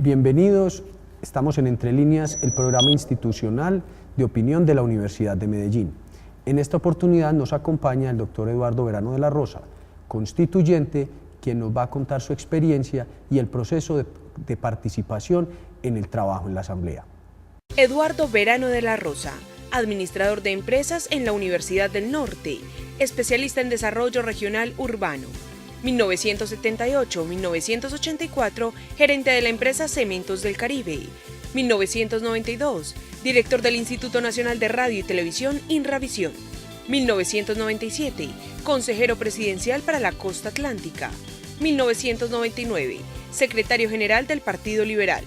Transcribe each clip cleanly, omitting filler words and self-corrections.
Bienvenidos, estamos en Entre Líneas, el programa institucional de opinión de la Universidad de Medellín. En esta oportunidad nos acompaña el doctor Eduardo Verano de la Rosa, constituyente, quien nos va a contar su experiencia y el proceso de participación en el trabajo en la Asamblea. Eduardo Verano de la Rosa, administrador de empresas en la Universidad del Norte, especialista en desarrollo regional urbano. 1978-1984, gerente de la empresa Cementos del Caribe. 1992, director del Instituto Nacional de Radio y Televisión Inravisión. 1997, consejero presidencial para la Costa Atlántica. 1999, secretario general del Partido Liberal.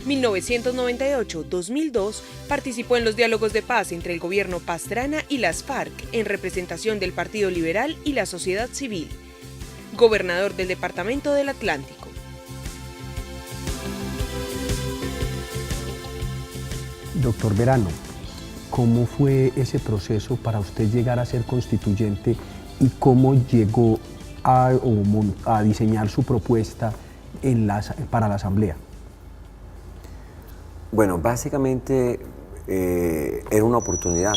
1998-2002, participó en los diálogos de paz entre el gobierno Pastrana y las FARC en representación del Partido Liberal y la sociedad civil. Gobernador del Departamento del Atlántico. Doctor Verano, ¿cómo fue ese proceso para usted llegar a ser constituyente y cómo llegó a diseñar su propuesta para la Asamblea? Bueno, básicamente era una oportunidad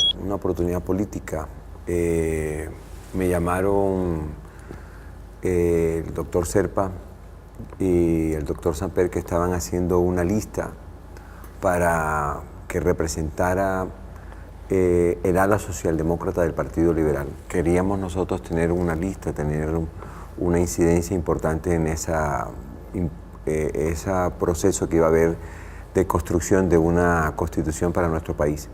política. Me llamaron el doctor Serpa y el doctor Samper, que estaban haciendo una lista para que representara el ala socialdemócrata del Partido Liberal. Queríamos nosotros tener una lista, tener una incidencia importante en ese proceso que iba a haber de construcción de una constitución para nuestro país.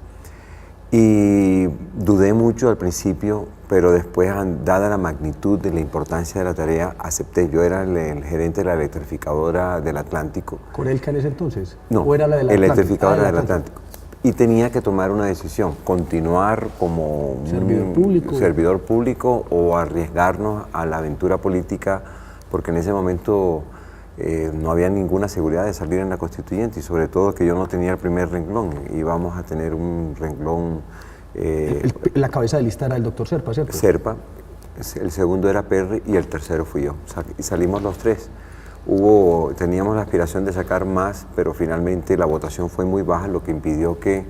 Y dudé mucho al principio, pero después, dada la magnitud de la importancia de la tarea, acepté. Yo era el gerente de la electrificadora del Atlántico. ¿Corelca en ese entonces? No, ¿O era la de la electrificadora del Atlántico. Y tenía que tomar una decisión, continuar como servidor público o arriesgarnos a la aventura política, porque en ese momento no había ninguna seguridad de salir en la constituyente, y sobre todo que yo no tenía el primer renglón, íbamos a tener un renglón. La cabeza de lista era el doctor Serpa, ¿cierto? Serpa, el segundo era Perry y el tercero fui yo, y salimos los tres. Teníamos la aspiración de sacar más, pero finalmente la votación fue muy baja, lo que impidió que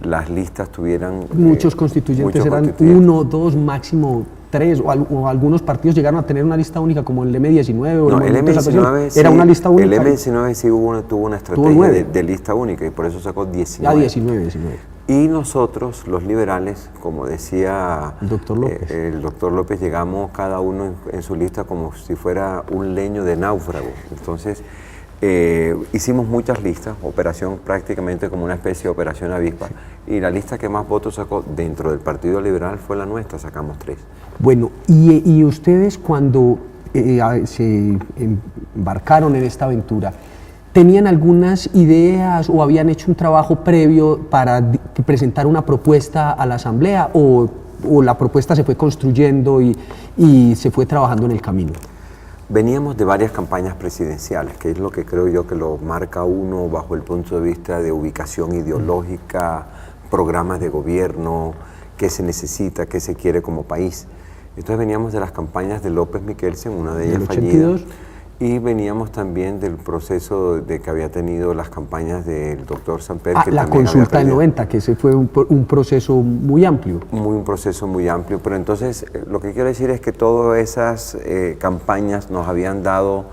las listas tuvieran... Muchos constituyentes eran uno, dos, máximo tres, o algunos partidos llegaron a tener una lista única, como el M19 o no, el M19 era una lista única. El M19 sí tuvo una estrategia de lista única, y por eso sacó 19. 19. Y nosotros, los liberales, como decía el doctor López, llegamos cada uno en su lista como si fuera un leño de náufrago. Entonces, hicimos muchas listas, operación prácticamente como una especie de operación avispa, y la lista que más votos sacó dentro del Partido Liberal fue la nuestra, sacamos 3. Bueno, y ustedes cuando se embarcaron en esta aventura, ¿tenían algunas ideas o habían hecho un trabajo previo para presentar una propuesta a la Asamblea, o la propuesta se fue construyendo y se fue trabajando en el camino? Veníamos de varias campañas presidenciales, que es lo que creo yo que lo marca uno bajo el punto de vista de ubicación ideológica, programas de gobierno, qué se necesita, qué se quiere como país. Entonces veníamos de las campañas de López Miquelsen, una de ellas fallida, y veníamos también del proceso de que había tenido las campañas del doctor Samper. La consulta del 90, que ese fue un proceso muy amplio. Un proceso muy amplio, pero entonces lo que quiero decir es que todas esas campañas nos habían dado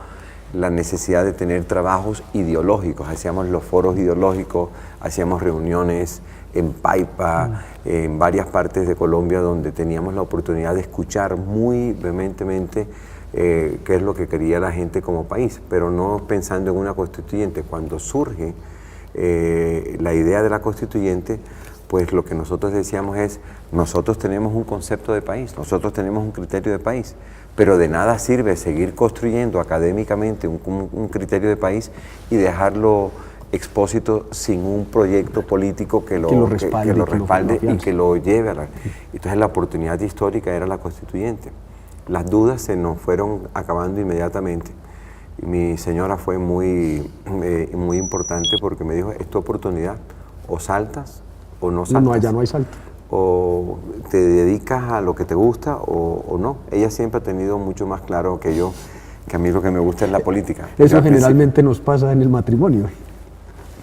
la necesidad de tener trabajos ideológicos. Hacíamos los foros ideológicos, hacíamos reuniones en Paipa, en varias partes de Colombia, donde teníamos la oportunidad de escuchar muy vehementemente qué es lo que quería la gente como país, pero no pensando en una constituyente. Cuando surge la idea de la constituyente, pues lo que nosotros decíamos es, nosotros tenemos un concepto de país, nosotros tenemos un criterio de país, pero de nada sirve seguir construyendo académicamente un criterio de país y dejarlo expósito sin un proyecto político que lo respalde y que lo lleve a la... Entonces la oportunidad histórica era la constituyente. Las dudas se nos fueron acabando inmediatamente. Y mi señora fue muy importante, porque me dijo, es tu oportunidad, o saltas o no saltas. No, allá no hay salto. O te dedicas a lo que te gusta o no. Ella siempre ha tenido mucho más claro que yo que a mí lo que me gusta es la política. Eso generalmente nos pasa en el matrimonio.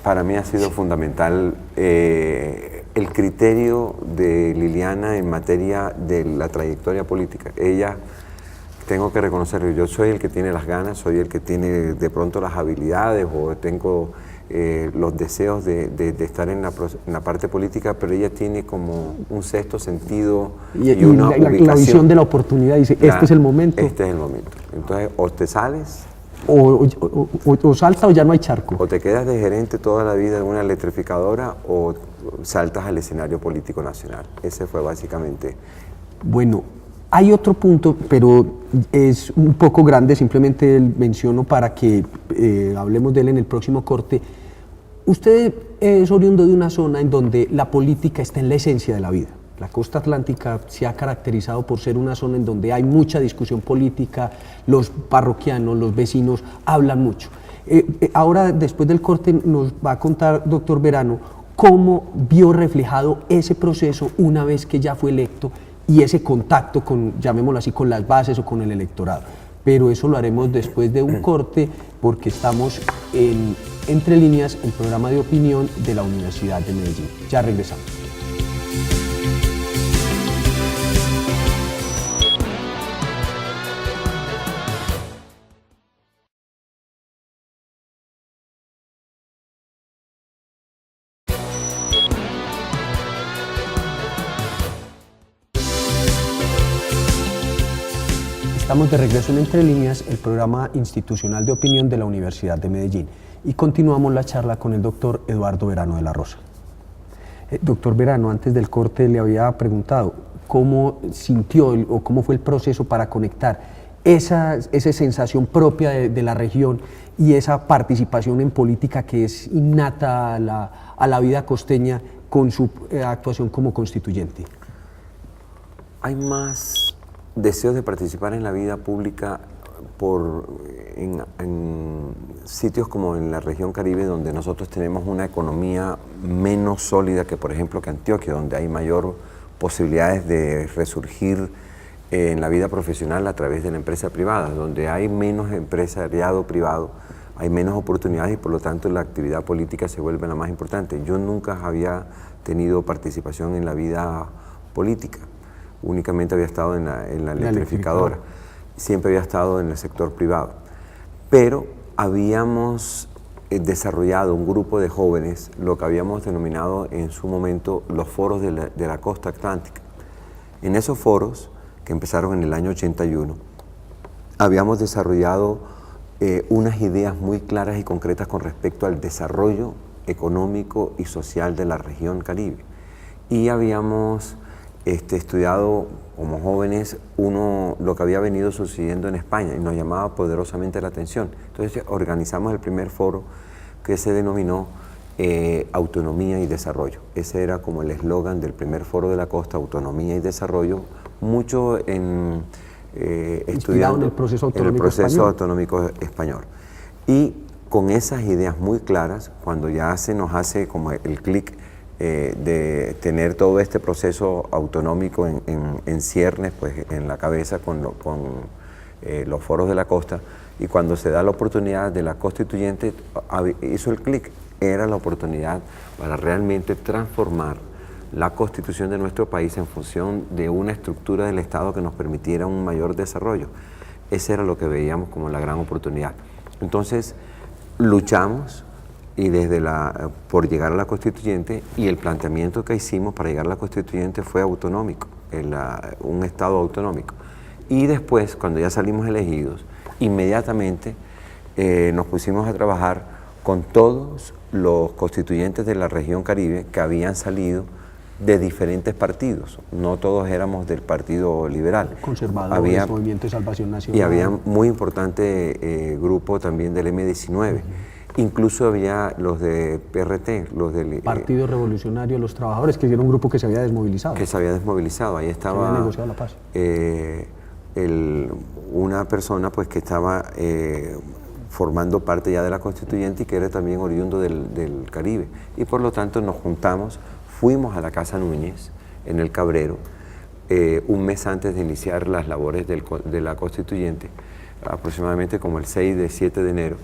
Para mí ha sido fundamental el criterio de Liliana en materia de la trayectoria política. Ella, tengo que reconocerlo, yo soy el que tiene las ganas, soy el que tiene de pronto las habilidades o tengo los deseos de estar en la parte política, pero ella tiene como un sexto sentido y una ubicación. La visión de la oportunidad, dice, este es el momento. Este es el momento. Entonces, o te sales... O salta o ya no hay charco. O te quedas de gerente toda la vida en una electrificadora o saltas al escenario político nacional. Ese fue básicamente... Bueno, hay otro punto, pero es un poco grande, simplemente menciono para que hablemos de él en el próximo corte. Usted es oriundo de una zona en donde la política está en la esencia de la vida. La costa atlántica se ha caracterizado por ser una zona en donde hay mucha discusión política, los parroquianos, los vecinos hablan mucho. Ahora, después del corte, nos va a contar, doctor Verano, cómo vio reflejado ese proceso una vez que ya fue electo y ese contacto con, llamémoslo así, con las bases o con el electorado. Pero eso lo haremos después de un corte porque estamos en Entre Líneas, el programa de opinión de la Universidad de Medellín. Ya regresamos. Estamos de regreso en Entre Líneas, el programa institucional de opinión de la Universidad de Medellín. Y continuamos la charla con el doctor Eduardo Verano de la Rosa. Doctor Verano, antes del corte le había preguntado cómo sintió o cómo fue el proceso para conectar esa sensación propia de la región y esa participación en política que es innata a la vida costeña con su actuación como constituyente. Hay más deseos de participar en la vida pública en sitios como en la región Caribe, donde nosotros tenemos una economía menos sólida que, por ejemplo, que Antioquia, donde hay mayor posibilidades de resurgir en la vida profesional a través de la empresa privada, donde hay menos empresariado privado, hay menos oportunidades y por lo tanto la actividad política se vuelve la más importante. Yo nunca había tenido participación en la vida política. Únicamente había estado en la electrificadora, siempre había estado en el sector privado, pero habíamos desarrollado un grupo de jóvenes, lo que habíamos denominado en su momento los foros de la costa atlántica. En esos foros, que empezaron en el año 81, habíamos desarrollado unas ideas muy claras y concretas con respecto al desarrollo económico y social de la región Caribe. Y habíamos estudiado como jóvenes lo que había venido sucediendo en España y nos llamaba poderosamente la atención. Entonces organizamos el primer foro que se denominó Autonomía y Desarrollo. Ese era como el eslogan del primer foro de la costa, Autonomía y Desarrollo, mucho estudiando en el proceso autonómico español. Y con esas ideas muy claras, cuando ya se nos hace como el clic de tener todo este proceso autonómico en ciernes, pues en la cabeza con los foros de la costa, y cuando se da la oportunidad de la constituyente, hizo el clic, era la oportunidad para realmente transformar la constitución de nuestro país en función de una estructura del Estado que nos permitiera un mayor desarrollo. Ese era lo que veíamos como la gran oportunidad. Entonces, luchamos y por llegar a la constituyente, y el planteamiento que hicimos para llegar a la constituyente fue autonómico, un Estado autonómico. Y después, cuando ya salimos elegidos, inmediatamente nos pusimos a trabajar con todos los constituyentes de la región Caribe que habían salido de diferentes partidos. No todos éramos del Partido Liberal. Conservadores, Movimiento de Salvación Nacional. Y había un muy importante grupo también del M19. Incluso había los de PRT, los del Partido Revolucionario de los Trabajadores, que era un grupo que se había desmovilizado. Que se había desmovilizado, ahí estaba... Se había negociado la paz. Una persona pues que estaba formando parte ya de la constituyente y que era también oriundo del Caribe. Y por lo tanto nos juntamos, fuimos a la Casa Núñez, en el Cabrero, un mes antes de iniciar las labores de la constituyente. aproximadamente como el 7 de enero.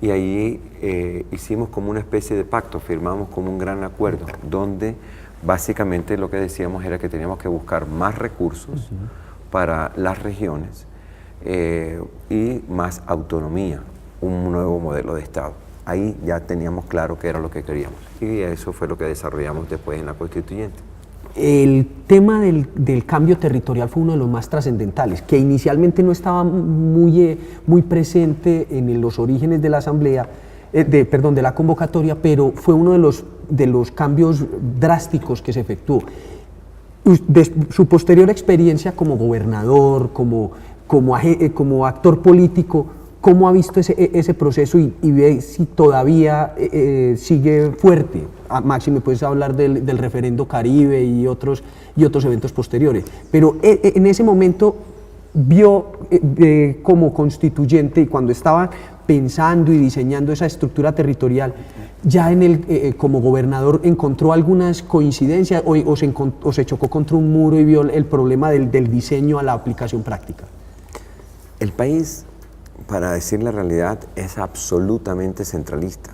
Y ahí hicimos como una especie de pacto, firmamos como un gran acuerdo, donde básicamente lo que decíamos era que teníamos que buscar más recursos para las regiones y más autonomía, un nuevo modelo de Estado. Ahí ya teníamos claro qué era lo que queríamos y eso fue lo que desarrollamos después en la Constituyente. El tema del cambio territorial fue uno de los más trascendentales, que inicialmente no estaba muy presente en los orígenes de la asamblea, de la convocatoria, pero fue uno de los cambios drásticos que se efectuó. De su posterior experiencia como gobernador, como actor político, ¿cómo ha visto ese proceso y ve si todavía sigue fuerte? Máximo, puedes hablar del referendo Caribe y otros eventos posteriores, pero en ese momento vio como constituyente y cuando estaba pensando y diseñando esa estructura territorial, ya como gobernador encontró algunas coincidencias o se chocó contra un muro y vio el problema del diseño a la aplicación práctica. El país, para decir la realidad, es absolutamente centralista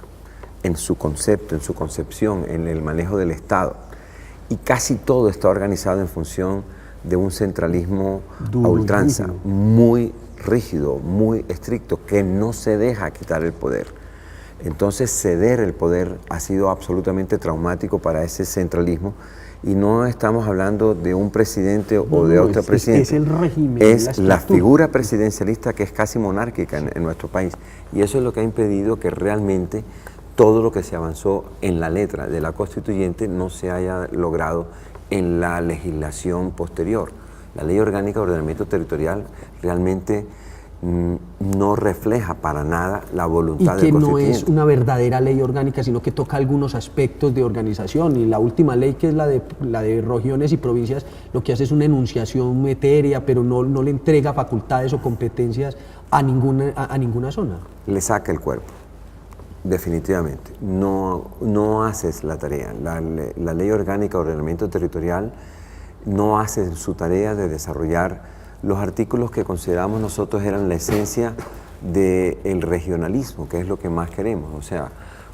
en su concepto, en su concepción, en el manejo del Estado. Y casi todo está organizado en función de un centralismo a ultranza, muy rígido, muy estricto, que no se deja quitar el poder. Entonces, ceder el poder ha sido absolutamente traumático para ese centralismo. Y no estamos hablando de un presidente o de otro presidente. Es el régimen. Es la figura presidencialista que es casi monárquica en nuestro país. Y eso es lo que ha impedido que realmente todo lo que se avanzó en la letra de la Constituyente no se haya logrado en la legislación posterior. La Ley Orgánica de Ordenamiento Territorial realmente no refleja para nada la voluntad del constituyente. Y que no es una verdadera ley orgánica, sino que toca algunos aspectos de organización. Y la última ley, que es la de regiones y provincias, lo que hace es una enunciación etérea, pero no le entrega facultades o competencias a ninguna zona. Le saca el cuerpo, definitivamente. No haces la tarea. La Ley Orgánica de Ordenamiento Territorial no hace su tarea de desarrollar los artículos que consideramos nosotros eran la esencia del regionalismo, que es lo que más queremos. O sea,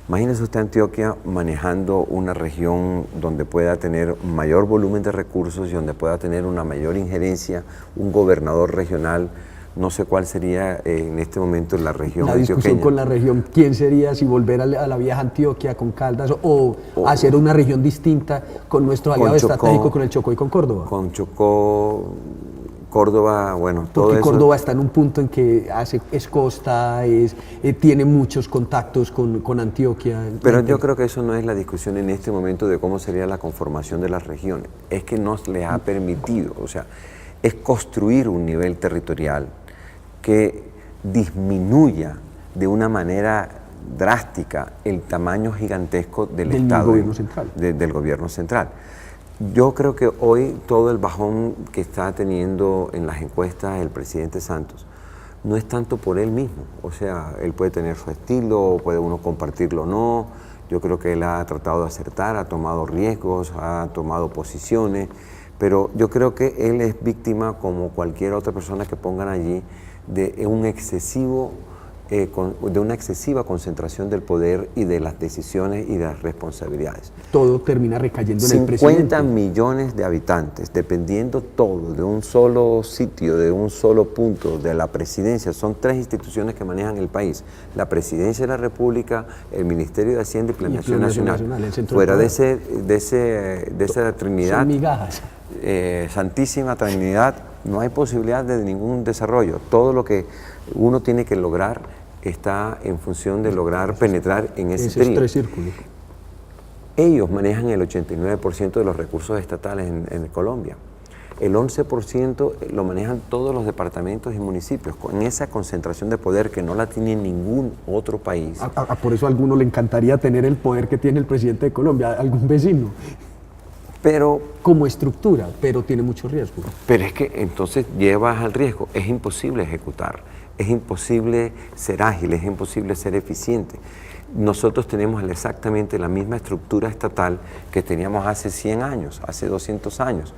imagínese usted Antioquia manejando una región donde pueda tener mayor volumen de recursos y donde pueda tener una mayor injerencia, un gobernador regional. No sé cuál sería en este momento la región antioqueña. La discusión con la región, ¿quién sería? Si volver a la vieja Antioquia con Caldas o hacer una región distinta con nuestro aliado estratégico, con el Chocó y con Córdoba. Con Chocó, Córdoba, bueno, todo eso. Porque Córdoba está en un punto en que es costa, tiene muchos contactos con Antioquia. Pero yo creo que eso no es la discusión en este momento de cómo sería la conformación de las regiones. Es que no les ha permitido, o sea, es construir un nivel territorial que disminuya de una manera drástica el tamaño gigantesco del Estado, gobierno central. Del gobierno central. Yo creo que hoy todo el bajón que está teniendo en las encuestas el presidente Santos no es tanto por él mismo, o sea, él puede tener su estilo, puede uno compartirlo o no. Yo creo que él ha tratado de acertar, ha tomado riesgos, ha tomado posiciones, pero yo creo que él es víctima, como cualquier otra persona que pongan allí, de una excesiva concentración del poder y de las decisiones y de las responsabilidades. Todo termina recayendo en el presidente. 50 millones de habitantes, dependiendo todo de un solo sitio, de un solo punto, de la presidencia. Son 3 instituciones que manejan el país: la Presidencia de la República, el Ministerio de Hacienda y Planeación Nacional. Fuera de esa Trinidad, son migajas. Santísima Trinidad, no hay posibilidad de ningún desarrollo. Todo lo que uno tiene que lograr está en función de lograr penetrar en esos 3 círculos. Ellos manejan el 89% de los recursos estatales en Colombia. El 11% lo manejan todos los departamentos y municipios, con esa concentración de poder que no la tiene ningún otro país. Por eso a alguno le encantaría tener el poder que tiene el presidente de Colombia, algún vecino. Pero, como estructura, pero tiene mucho riesgo. Pero es que entonces llevas al riesgo, es imposible ejecutar, es imposible ser ágil, es imposible ser eficiente. Nosotros tenemos exactamente la misma estructura estatal que teníamos hace 100 años, hace 200 años.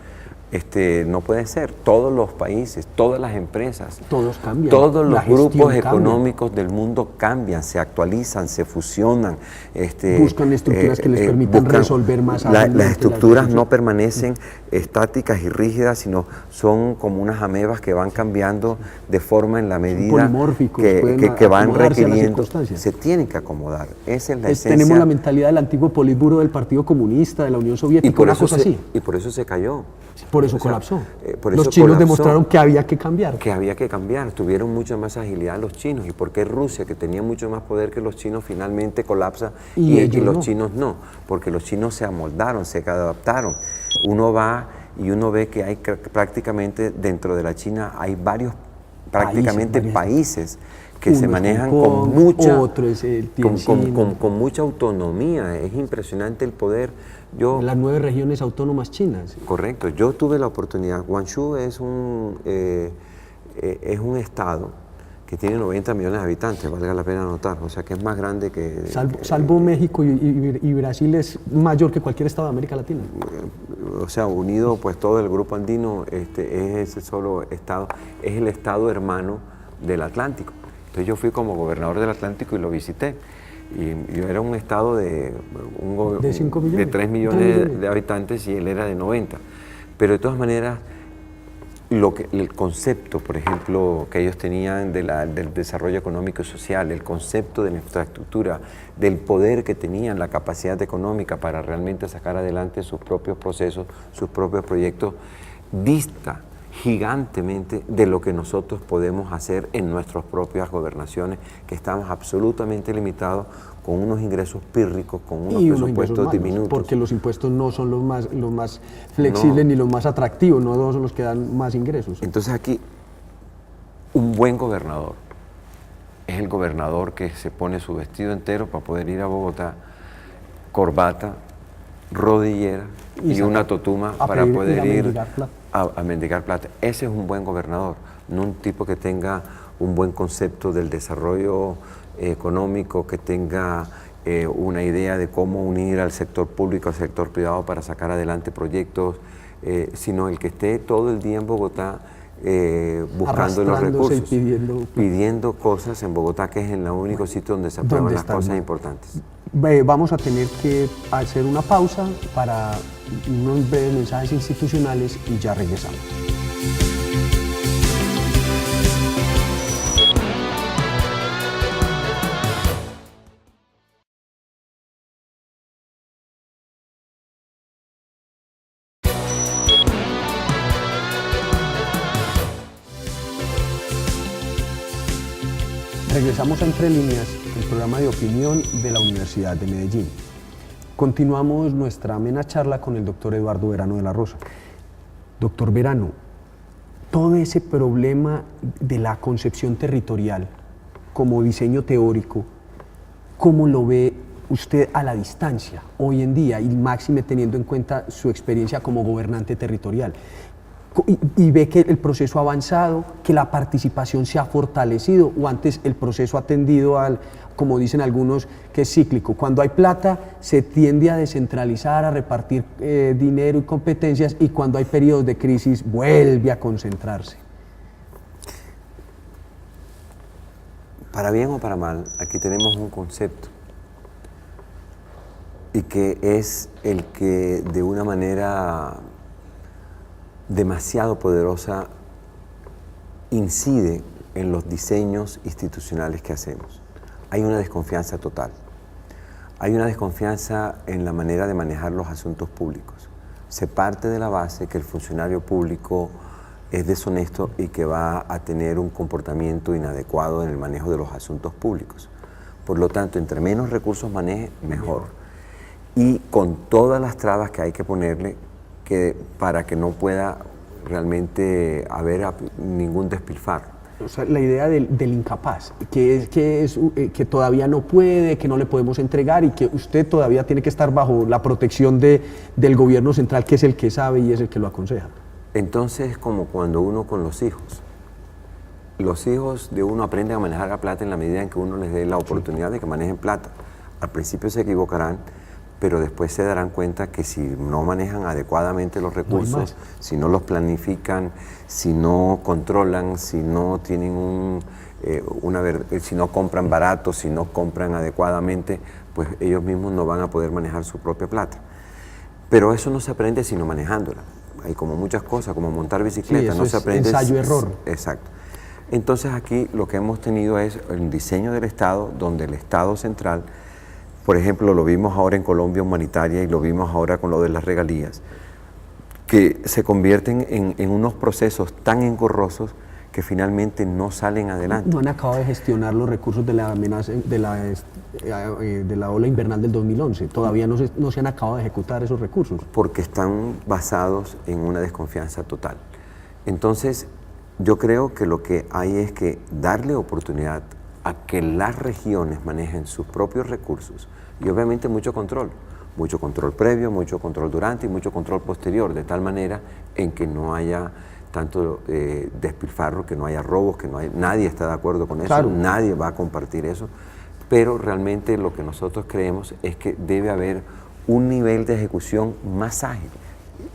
No puede ser. Todos los países, todas las empresas, todos cambian. Todos los grupos cambia. económicos del mundo cambian, se actualizan, se fusionan. Buscan estructuras que les permitan resolver más. Las estructuras no permanecen estáticas y rígidas, sino son como unas amebas que van cambiando de forma en la medida que van requiriendo. Se tienen que acomodar. Esa es la esencia. Tenemos la mentalidad del antiguo Politburo del Partido Comunista, de la Unión Soviética, una cosa así. Y por eso se cayó. Por eso colapsó. Los chinos demostraron que había que cambiar. Que había que cambiar. Tuvieron mucha más agilidad los chinos. ¿Y por qué Rusia, que tenía mucho más poder que los chinos, finalmente colapsa y los chinos no? Porque los chinos se amoldaron, se adaptaron. Uno va y uno ve que hay prácticamente dentro de la China hay varios países que se manejan con mucha autonomía. Es impresionante el poder. Las 9 regiones autónomas chinas. Correcto. Yo tuve la oportunidad. Guangzhou es un estado que tiene 90 millones de habitantes, valga la pena anotar. O sea que es más grande que... Salvo México y Brasil, es mayor que cualquier estado de América Latina. O sea, unido pues todo el grupo andino, es ese solo estado, es el estado hermano del Atlántico. Entonces yo fui como gobernador del Atlántico y lo visité. Y yo era un estado de 5 millones. De 3 millones de habitantes y él era de 90. Pero de todas maneras, el concepto, por ejemplo, que ellos tenían del desarrollo económico y social, el concepto de la infraestructura, del poder que tenían, la capacidad económica para realmente sacar adelante sus propios procesos, sus propios proyectos, dista gigantemente de lo que nosotros podemos hacer en nuestras propias gobernaciones, que estamos absolutamente limitados con unos ingresos pírricos, con unos presupuestos diminutos. Porque los impuestos no son los más flexibles ni los más atractivos, no son los que dan más ingresos. Entonces aquí, un buen gobernador es el gobernador que se pone su vestido entero para poder ir a Bogotá, corbata, rodillera y una totuma para poder ir a mendigar plata. Ese es un buen gobernador, no un tipo que tenga un buen concepto del desarrollo económico, que tenga una idea de cómo unir al sector público al sector privado para sacar adelante proyectos, sino el que esté todo el día en Bogotá buscando los recursos, pidiendo cosas en Bogotá, que es el único sitio donde se aprueban las cosas importantes. Vamos a tener que hacer una pausa para unos breves mensajes institucionales y ya regresamos. Regresamos a Entre Líneas, el programa de opinión de la Universidad de Medellín. Continuamos nuestra amena charla con el doctor Eduardo Verano de la Rosa. Doctor Verano, todo ese problema de la concepción territorial como diseño teórico, ¿cómo lo ve usted a la distancia hoy en día y máxime teniendo en cuenta su experiencia como gobernante territorial? Y ve que el proceso ha avanzado, que la participación se ha fortalecido, o antes el proceso ha tendido al, como dicen algunos, que es cíclico. Cuando hay plata se tiende a descentralizar, a repartir dinero y competencias, y cuando hay periodos de crisis vuelve a concentrarse. Para bien o para mal, aquí tenemos un concepto y que es el que de una manera demasiado poderosa incide en los diseños institucionales que hacemos. Hay una desconfianza total. Hay una desconfianza en la manera de manejar los asuntos públicos. Se parte de la base que el funcionario público es deshonesto y que va a tener un comportamiento inadecuado en el manejo de los asuntos públicos. Por lo tanto, entre menos recursos maneje, mejor. Y con todas las trabas que hay que ponerle para que no pueda realmente haber ningún despilfarro. O sea, la idea del incapaz, que todavía no puede, que no le podemos entregar y que usted todavía tiene que estar bajo la protección del gobierno central, que es el que sabe y es el que lo aconseja. Entonces es como cuando uno con los hijos. Los hijos de uno aprenden a manejar la plata en la medida en que uno les dé la oportunidad de que manejen plata. Al principio se equivocarán, pero después se darán cuenta que si no manejan adecuadamente los recursos, si no los planifican, si no controlan, si no tienen si no compran barato, si no compran adecuadamente, pues ellos mismos no van a poder manejar su propia plata. Pero eso no se aprende sino manejándola. Hay como muchas cosas, como montar bicicleta, no se aprende. Ensayo-error. Exacto. Entonces aquí lo que hemos tenido es el diseño del Estado, donde el Estado central, por ejemplo, lo vimos ahora en Colombia Humanitaria y lo vimos ahora con lo de las regalías, que se convierten en unos procesos tan engorrosos que finalmente no salen adelante. No han acabado de gestionar los recursos de la amenaza de la ola invernal del 2011. Todavía no se han acabado de ejecutar esos recursos. Porque están basados en una desconfianza total. Entonces, yo creo que lo que hay es que darle oportunidad a que las regiones manejen sus propios recursos y obviamente mucho control previo, mucho control durante y mucho control posterior, de tal manera en que no haya tanto despilfarro, que no haya robos, nadie está de acuerdo con eso, claro. Nadie va a compartir eso, pero realmente lo que nosotros creemos es que debe haber un nivel de ejecución más ágil.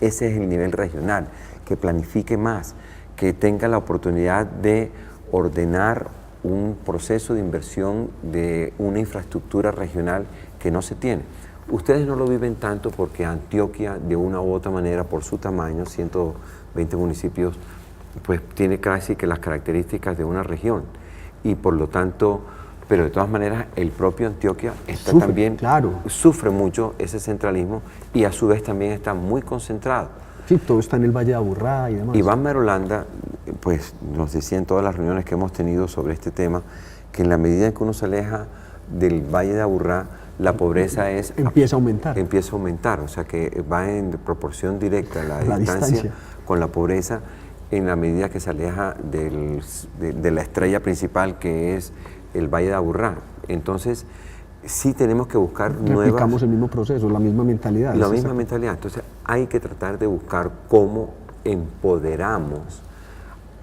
Ese es el nivel regional, que planifique más, que tenga la oportunidad de ordenar un proceso de inversión de una infraestructura regional que no se tiene. Ustedes no lo viven tanto porque Antioquia, de una u otra manera, por su tamaño, 120 municipios, pues tiene casi que las características de una región. Y por lo tanto, pero de todas maneras, el propio Antioquia sufre mucho ese centralismo y a su vez también está muy concentrado. Sí, todo está en el Valle de Aburrá y demás. Iván Merolanda, pues nos decía en todas las reuniones que hemos tenido sobre este tema, que en la medida en que uno se aleja del Valle de Aburrá, la pobreza empieza a aumentar. Empieza a aumentar, o sea que va en proporción directa la distancia con la pobreza en la medida que se aleja de la estrella principal que es el Valle de Aburrá. Entonces, sí tenemos que buscar replicamos el mismo proceso, la misma mentalidad. La misma mentalidad. Entonces, hay que tratar de buscar cómo empoderamos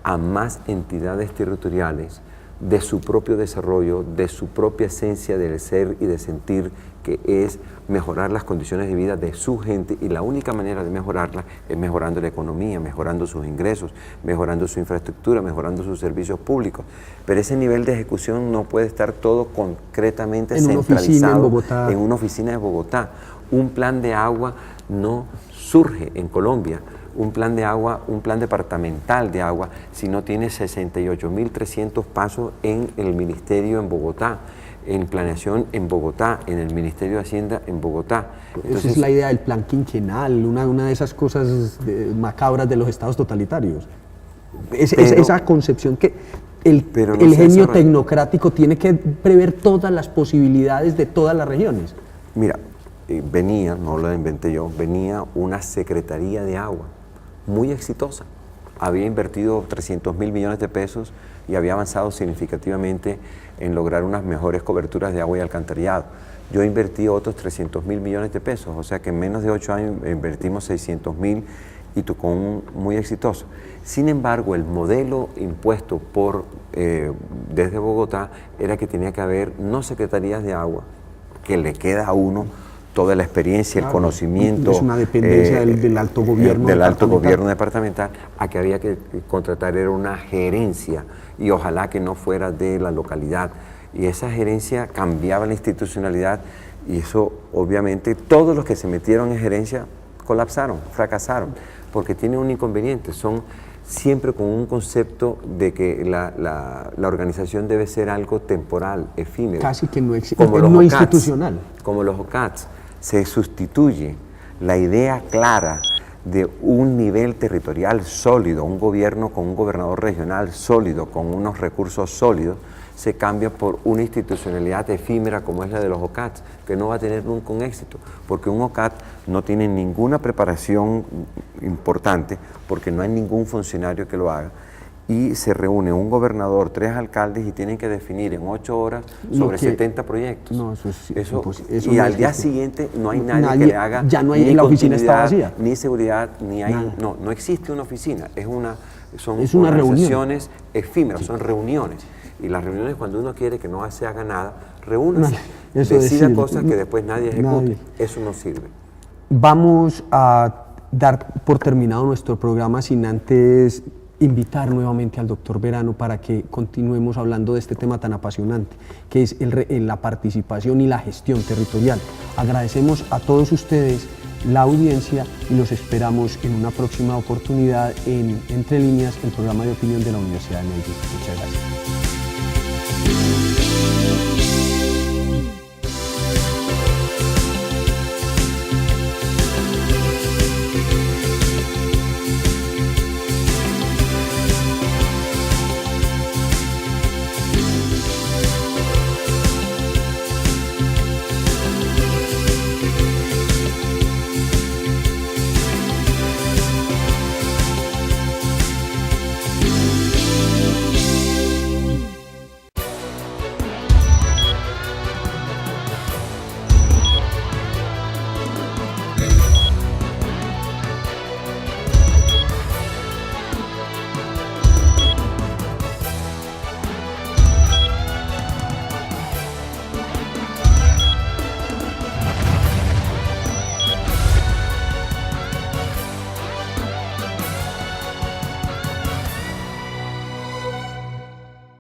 a más entidades territoriales de su propio desarrollo, de su propia esencia del ser y de sentir, que es mejorar las condiciones de vida de su gente, y la única manera de mejorarla es mejorando la economía, mejorando sus ingresos, mejorando su infraestructura, mejorando sus servicios públicos. Pero ese nivel de ejecución no puede estar todo concretamente centralizado en una oficina de Bogotá. Un plan de agua no surge en Colombia. Un plan de agua, un plan departamental de agua, si no tiene 68.300 pasos en el Ministerio en Bogotá, en planeación en Bogotá, en el Ministerio de Hacienda en Bogotá. Entonces, esa es la idea del plan quinquenal, una de esas cosas macabras de los estados totalitarios. Esa concepción que el genio tecnocrático tiene que prever todas las posibilidades de todas las regiones. Mira, venía, no lo inventé yo, venía una Secretaría de Agua muy exitosa. Había invertido 300.000 millones de pesos y había avanzado significativamente en lograr unas mejores coberturas de agua y alcantarillado. Yo invertí otros 300.000 millones de pesos, o sea que en menos de 8 años invertimos 600.000 y tocó muy exitoso. Sin embargo, el modelo impuesto desde Bogotá era que tenía que haber no secretarías de agua, que le queda a uno toda la experiencia, el conocimiento. Es una dependencia del alto gobierno departamental, a que había que contratar era una gerencia, y ojalá que no fuera de la localidad. Y esa gerencia cambiaba la institucionalidad, y eso obviamente todos los que se metieron en gerencia colapsaron, fracasaron, porque tienen un inconveniente, son siempre con un concepto de que la organización debe ser algo temporal, efímero. Casi que no institucional. Como los OCATs, se sustituye la idea clara de un nivel territorial sólido, un gobierno con un gobernador regional sólido, con unos recursos sólidos, se cambia por una institucionalidad efímera como es la de los OCATs, que no va a tener nunca un éxito, porque un OCAT no tiene ninguna preparación importante, porque no hay ningún funcionario que lo haga, y se reúne un gobernador, 3 alcaldes y tienen que definir en 8 horas sobre 70 proyectos. No, eso y al día siguiente no hay nadie que le haga, ya no hay, ni la oficina está vacía, ni seguridad, ni hay, no existe una oficina, son una organizaciones efímeras, son reuniones. Y las reuniones, cuando uno quiere que no se haga nada, reúnanse decida cosas que después nadie ejecute. Eso no sirve. Vamos a dar por terminado nuestro programa sin antes invitar nuevamente al doctor Verano para que continuemos hablando de este tema tan apasionante, que es la participación y la gestión territorial. Agradecemos a todos ustedes la audiencia y los esperamos en una próxima oportunidad en Entre Líneas, el programa de opinión de la Universidad de Medellín. Muchas gracias.